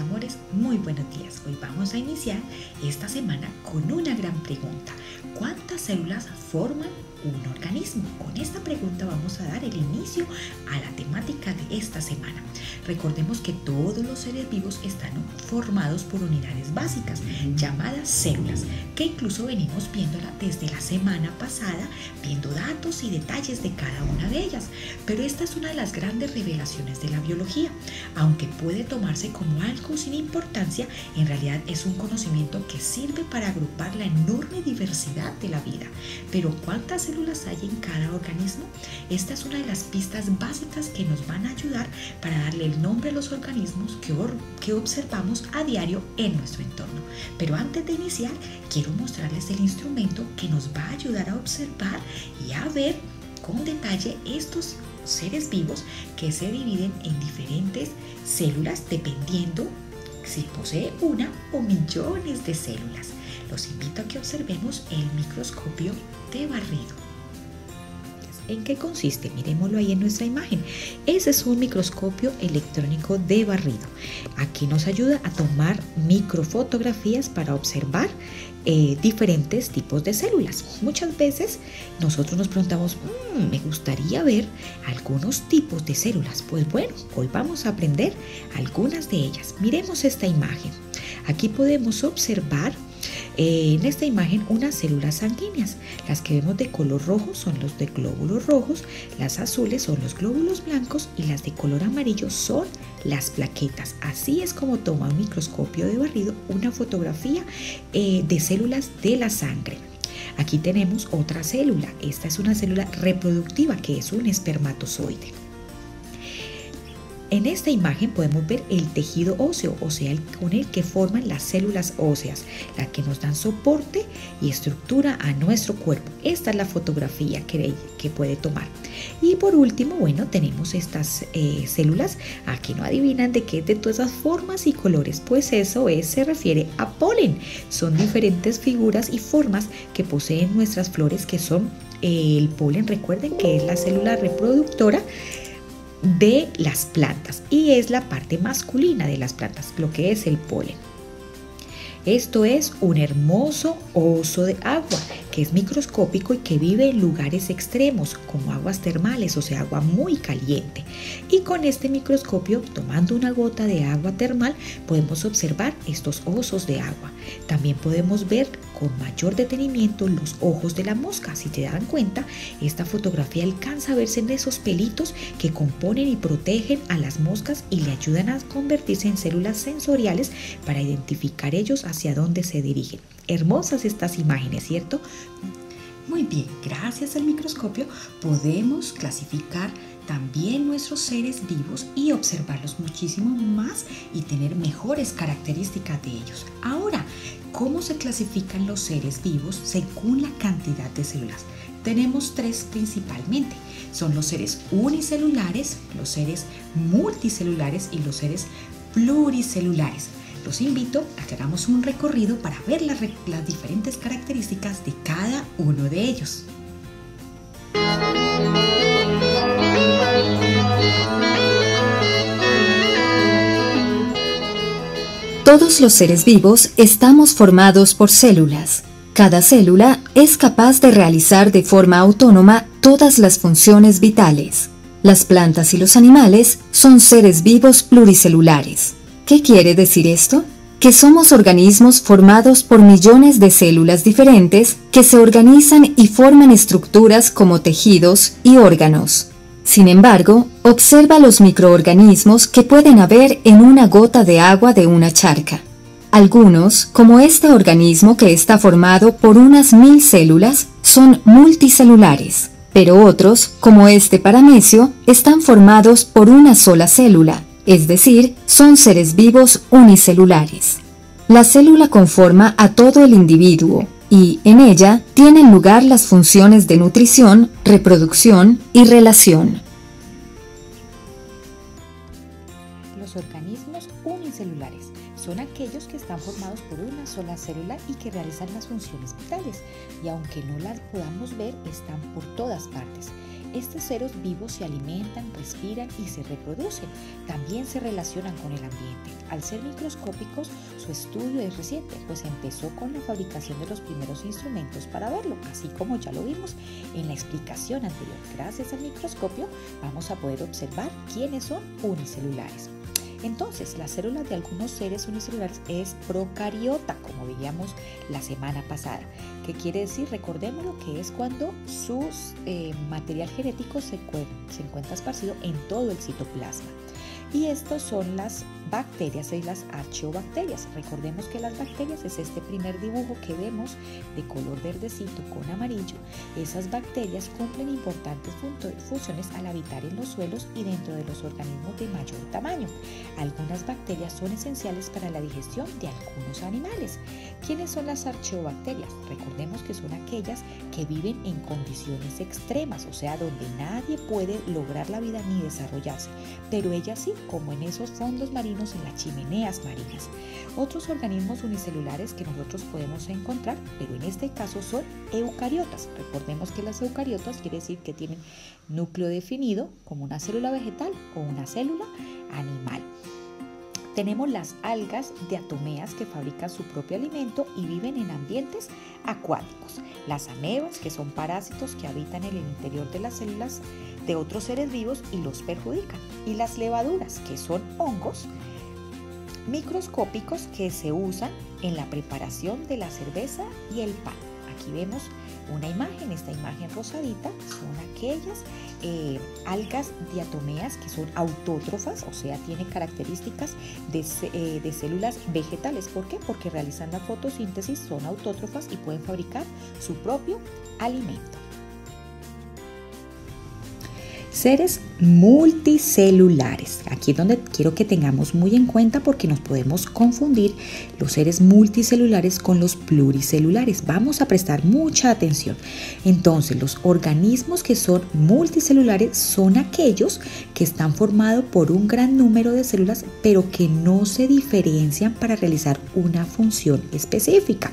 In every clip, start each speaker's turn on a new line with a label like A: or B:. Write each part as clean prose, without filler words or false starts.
A: amores, muy buenos días. Hoy vamos a iniciar esta semana con una gran pregunta. ¿Cuántas células forman un organismo? Con esta pregunta vamos a dar el inicio a la temática de esta semana. Recordemos que todos los seres vivos están formados por unidades básicas llamadas células, que incluso venimos viéndola desde la semana pasada, viendo datos y detalles de cada una de ellas. Pero esta es una de las grandes revelaciones de la biología. Aunque puede tomarse como algo sin importancia, en realidad es un conocimiento que sirve para agrupar la enorme diversidad de la vida. Pero ¿cuántas células hay en cada organismo? Esta es una de las pistas básicas que nos van a ayudar para darle el nombre a los organismos que observamos a diario en nuestro entorno. Pero antes de iniciar, quiero mostrarles el instrumento que nos va a ayudar a observar y a ver con detalle estos seres vivos que se dividen en diferentes células dependiendo si posee una o millones de células. Los invito a que observemos el microscopio de barrido. ¿En qué consiste? Miremoslo ahí en nuestra imagen. Ese es un microscopio electrónico de barrido. Aquí nos ayuda a tomar microfotografías para observar diferentes tipos de células. Muchas veces nosotros nos preguntamos, me gustaría ver algunos tipos de células. Pues bueno, hoy vamos a aprender algunas de ellas. Miremos esta imagen. Aquí podemos observar en esta imagen unas células sanguíneas. Las que vemos de color rojo son los de glóbulos rojos, las azules son los glóbulos blancos y las de color amarillo son las plaquetas. Así es como toma un microscopio de barrido una fotografía de células de la sangre. Aquí tenemos otra célula. Esta es una célula reproductiva que es un espermatozoide. En esta imagen podemos ver el tejido óseo, o sea, con el que forman las células óseas, las que nos dan soporte y estructura a nuestro cuerpo. Esta es la fotografía que puede tomar. Y por último, bueno, tenemos estas células. Aquí no adivinan de qué es de todas esas formas y colores, pues eso se refiere a polen. Son diferentes figuras y formas que poseen nuestras flores, que son el polen. Recuerden que es la célula reproductora de las plantas y es la parte masculina de las plantas, lo que es el polen. Esto es un hermoso oso de agua que es microscópico y que vive en lugares extremos como aguas termales, o sea, agua muy caliente. Y con este microscopio, tomando una gota de agua termal, podemos observar estos osos de agua. También podemos ver con mayor detenimiento los ojos de la mosca. Si te dan cuenta, esta fotografía alcanza a verse en esos pelitos que componen y protegen a las moscas y le ayudan a convertirse en células sensoriales para identificar ellos hacia dónde se dirigen. Hermosas estas imágenes, ¿cierto? Muy bien, gracias al microscopio podemos clasificar también nuestros seres vivos y observarlos muchísimo más y tener mejores características de ellos. Ahora, ¿cómo se clasifican los seres vivos según la cantidad de células? Tenemos tres principalmente. Son los seres unicelulares, los seres multicelulares y los seres pluricelulares. Los invito a que hagamos un recorrido para ver las diferentes características de cada uno de ellos.
B: Todos los seres vivos estamos formados por células. Cada célula es capaz de realizar de forma autónoma todas las funciones vitales. Las plantas y los animales son seres vivos pluricelulares. ¿Qué quiere decir esto? Que somos organismos formados por millones de células diferentes que se organizan y forman estructuras como tejidos y órganos. Sin embargo, observa los microorganismos que pueden haber en una gota de agua de una charca. Algunos, como este organismo que está formado por unas 1000 células, son multicelulares, pero otros, como este paramecio, están formados por una sola célula. Es decir, son seres vivos unicelulares. La célula conforma a todo el individuo y, en ella, tienen lugar las funciones de nutrición, reproducción y relación.
A: Los organismos unicelulares son aquellos que están formados por una sola célula y que realizan las funciones vitales, y aunque no las podamos ver, están por todas partes. Estos seres vivos se alimentan, respiran y se reproducen. También se relacionan con el ambiente. Al ser microscópicos, su estudio es reciente, pues empezó con la fabricación de los primeros instrumentos para verlo, así como ya lo vimos en la explicación anterior. Gracias al microscopio vamos a poder observar quiénes son unicelulares. Entonces, las células de algunos seres unicelulares es procariota, como veíamos la semana pasada. ¿Qué quiere decir? Recordémoslo que es cuando su material genético se encuentra esparcido en todo el citoplasma. Y estos son las bacterias y las archeobacterias. Recordemos que las bacterias es este primer dibujo que vemos de color verdecito con amarillo. Esas bacterias cumplen importantes funciones al habitar en los suelos y dentro de los organismos de mayor tamaño. Algunas bacterias son esenciales para la digestión de algunos animales. ¿Quiénes son las archeobacterias? Recordemos que son aquellas que viven en condiciones extremas, o sea, donde nadie puede lograr la vida ni desarrollarse, pero ellas sí, como en esos fondos marinos, en las chimeneas marinas. Otros organismos unicelulares que nosotros podemos encontrar, pero en este caso son eucariotas. Recordemos que las eucariotas quiere decir que tienen núcleo definido como una célula vegetal o una célula animal. Tenemos las algas diatomeas que fabrican su propio alimento y viven en ambientes acuáticos. Las amebas, que son parásitos que habitan en el interior de las células de otros seres vivos y los perjudican. Y las levaduras, que son hongos microscópicos que se usan en la preparación de la cerveza y el pan. Aquí vemos una imagen, esta imagen rosadita son aquellas algas diatomeas que son autótrofas, o sea, tienen características de células vegetales. ¿Por qué? Porque realizan la fotosíntesis, son autótrofas y pueden fabricar su propio alimento. Seres multicelulares. Aquí es donde quiero que tengamos muy en cuenta porque nos podemos confundir los seres multicelulares con los pluricelulares. Vamos a prestar mucha atención. Entonces, los organismos que son multicelulares son aquellos que están formados por un gran número de células, pero que no se diferencian para realizar una función específica.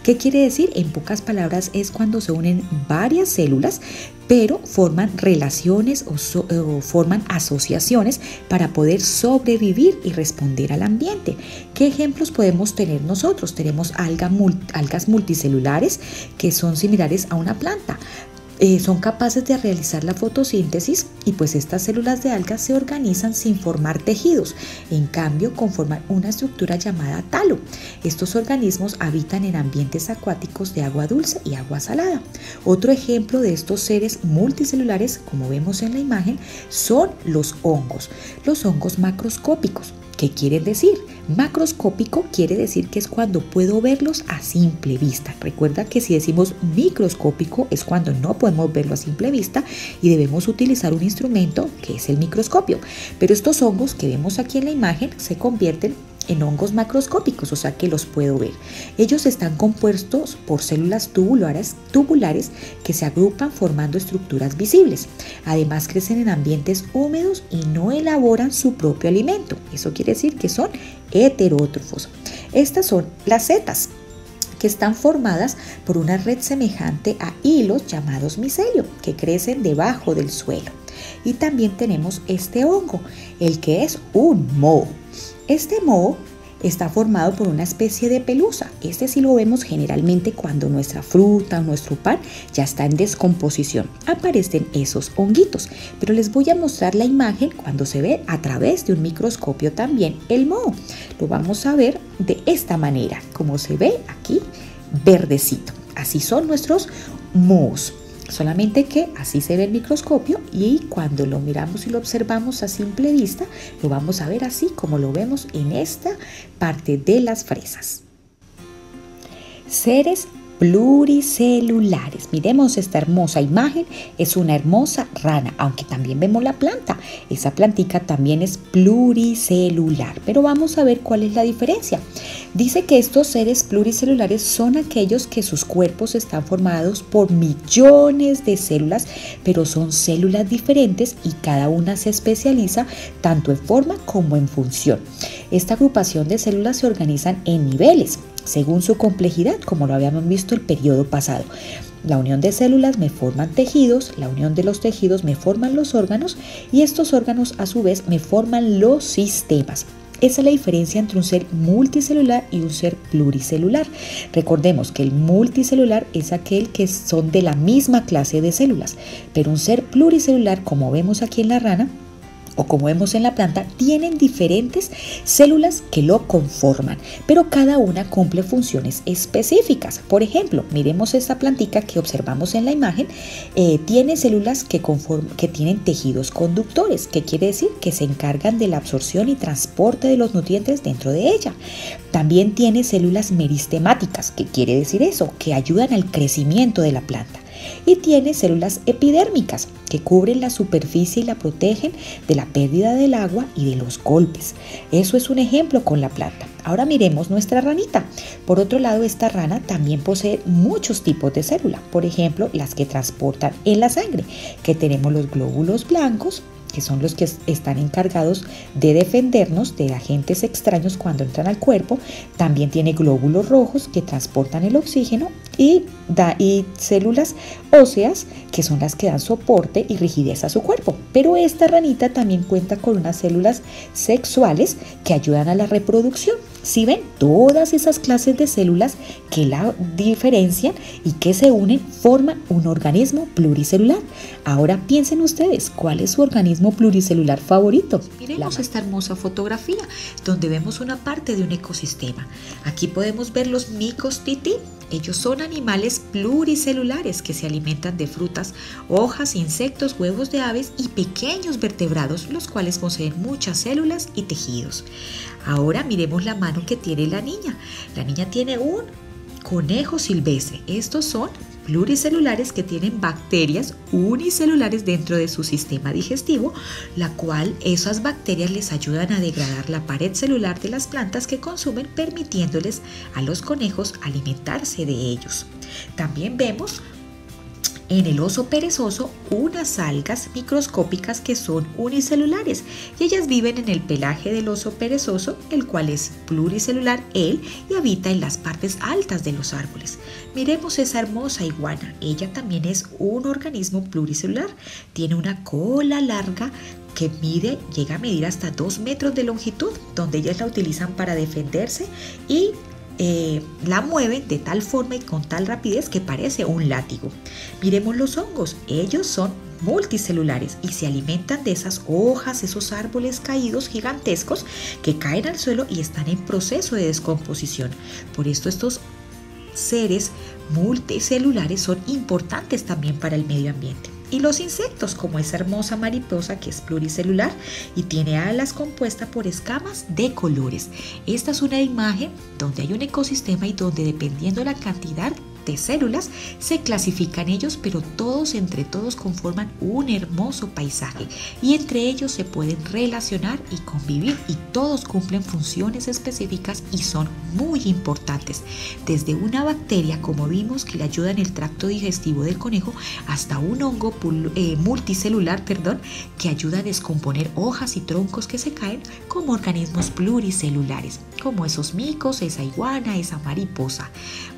A: ¿Qué quiere decir? En pocas palabras, es cuando se unen varias células, pero forman relaciones o forman asociaciones para poder sobrevivir y responder al ambiente. ¿Qué ejemplos podemos tener nosotros? Tenemos algas multicelulares que son similares a una planta. Son capaces de realizar la fotosíntesis y pues estas células de algas se organizan sin formar tejidos, en cambio conforman una estructura llamada talo. Estos organismos habitan en ambientes acuáticos de agua dulce y agua salada. Otro ejemplo de estos seres multicelulares, como vemos en la imagen, son los hongos macroscópicos. ¿Qué quiere decir? Macroscópico quiere decir que es cuando puedo verlos a simple vista. Recuerda que si decimos microscópico es cuando no podemos verlo a simple vista y debemos utilizar un instrumento que es el microscopio. Pero estos hongos que vemos aquí en la imagen se convierten en hongos macroscópicos, o sea que los puedo ver. Ellos están compuestos por células tubulares que se agrupan formando estructuras visibles. Además crecen en ambientes húmedos y no elaboran su propio alimento. Eso quiere decir que son heterótrofos. Estas son las setas, que están formadas por una red semejante a hilos llamados micelio, que crecen debajo del suelo. Y también tenemos este hongo, el que es un moho. Este moho está formado por una especie de pelusa. Este sí lo vemos generalmente cuando nuestra fruta o nuestro pan ya está en descomposición. Aparecen esos honguitos, pero les voy a mostrar la imagen cuando se ve a través de un microscopio también el moho. Lo vamos a ver de esta manera, como se ve aquí, verdecito. Así son nuestros mohos. Solamente que así se ve el microscopio y cuando lo miramos y lo observamos a simple vista, lo vamos a ver así como lo vemos en esta parte de las fresas. Seres pluricelulares. Miremos esta hermosa imagen, es una hermosa rana, aunque también vemos la planta. Esa plantica también es pluricelular, pero vamos a ver cuál es la diferencia. Dice que estos seres pluricelulares son aquellos que sus cuerpos están formados por millones de células, pero son células diferentes y cada una se especializa tanto en forma como en función. Esta agrupación de células se organizan en niveles según su complejidad, como lo habíamos visto el periodo pasado. La unión de células me forman tejidos, la unión de los tejidos me forman los órganos y estos órganos a su vez me forman los sistemas. Esa es la diferencia entre un ser multicelular y un ser pluricelular. Recordemos que el multicelular es aquel que son de la misma clase de células, pero un ser pluricelular, como vemos aquí en la rana, o como vemos en la planta, tienen diferentes células que lo conforman, pero cada una cumple funciones específicas. Por ejemplo, miremos esta plantica que observamos en la imagen, tiene células que tienen tejidos conductores, que quiere decir que se encargan de la absorción y transporte de los nutrientes dentro de ella. También tiene células meristemáticas, que quiere decir eso, que ayudan al crecimiento de la planta. Y tiene células epidérmicas que cubren la superficie y la protegen de la pérdida del agua y de los golpes. Eso es un ejemplo con la planta. Ahora miremos nuestra ranita. Por otro lado, esta rana también posee muchos tipos de células. Por ejemplo, las que transportan en la sangre, que tenemos los glóbulos blancos, que son los que están encargados de defendernos de agentes extraños cuando entran al cuerpo. También tiene glóbulos rojos que transportan el oxígeno y células óseas que son las que dan soporte y rigidez a su cuerpo. Pero esta ranita también cuenta con unas células sexuales que ayudan a la reproducción. ¿Sí ven? Todas esas clases de células que la diferencian y que se unen forman un organismo pluricelular. Ahora piensen ustedes, ¿cuál es su organismo pluricelular favorito? Miremos esta hermosa fotografía donde vemos una parte de un ecosistema. Aquí podemos ver los micos tití. Ellos son animales pluricelulares que se alimentan de frutas, hojas, insectos, huevos de aves y pequeños vertebrados, los cuales poseen muchas células y tejidos. Ahora miremos la mano que tiene la niña. La niña tiene un conejo silvestre. Estos son pluricelulares que tienen bacterias unicelulares dentro de su sistema digestivo, la cual esas bacterias les ayudan a degradar la pared celular de las plantas que consumen, permitiéndoles a los conejos alimentarse de ellos. También vemos en el oso perezoso unas algas microscópicas que son unicelulares y ellas viven en el pelaje del oso perezoso, el cual es pluricelular y habita en las partes altas de los árboles. Miremos esa hermosa iguana, ella también es un organismo pluricelular, tiene una cola larga que llega a medir hasta 2 metros de longitud, donde ellas la utilizan para defenderse y la mueven de tal forma y con tal rapidez que parece un látigo. Miremos los hongos, ellos son multicelulares y se alimentan de esas hojas, esos árboles caídos gigantescos que caen al suelo y están en proceso de descomposición. Por esto estos seres multicelulares son importantes también para el medio ambiente. Y los insectos, como esa hermosa mariposa que es pluricelular y tiene alas compuestas por escamas de colores. Esta es una imagen donde hay un ecosistema y donde, dependiendo la cantidad de células, se clasifican ellos, pero todos entre todos conforman un hermoso paisaje y entre ellos se pueden relacionar y convivir y todos cumplen funciones específicas y son muy importantes, desde una bacteria, como vimos, que le ayuda en el tracto digestivo del conejo, hasta un hongo multicelular, que ayuda a descomponer hojas y troncos que se caen, como organismos pluricelulares, como esos micos, esa iguana, esa mariposa.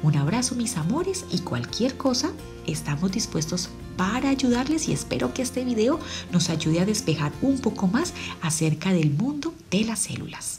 A: Un abrazo, mis amores, y cualquier cosa estamos dispuestos para ayudarles y espero que este video nos ayude a despejar un poco más acerca del mundo de las células.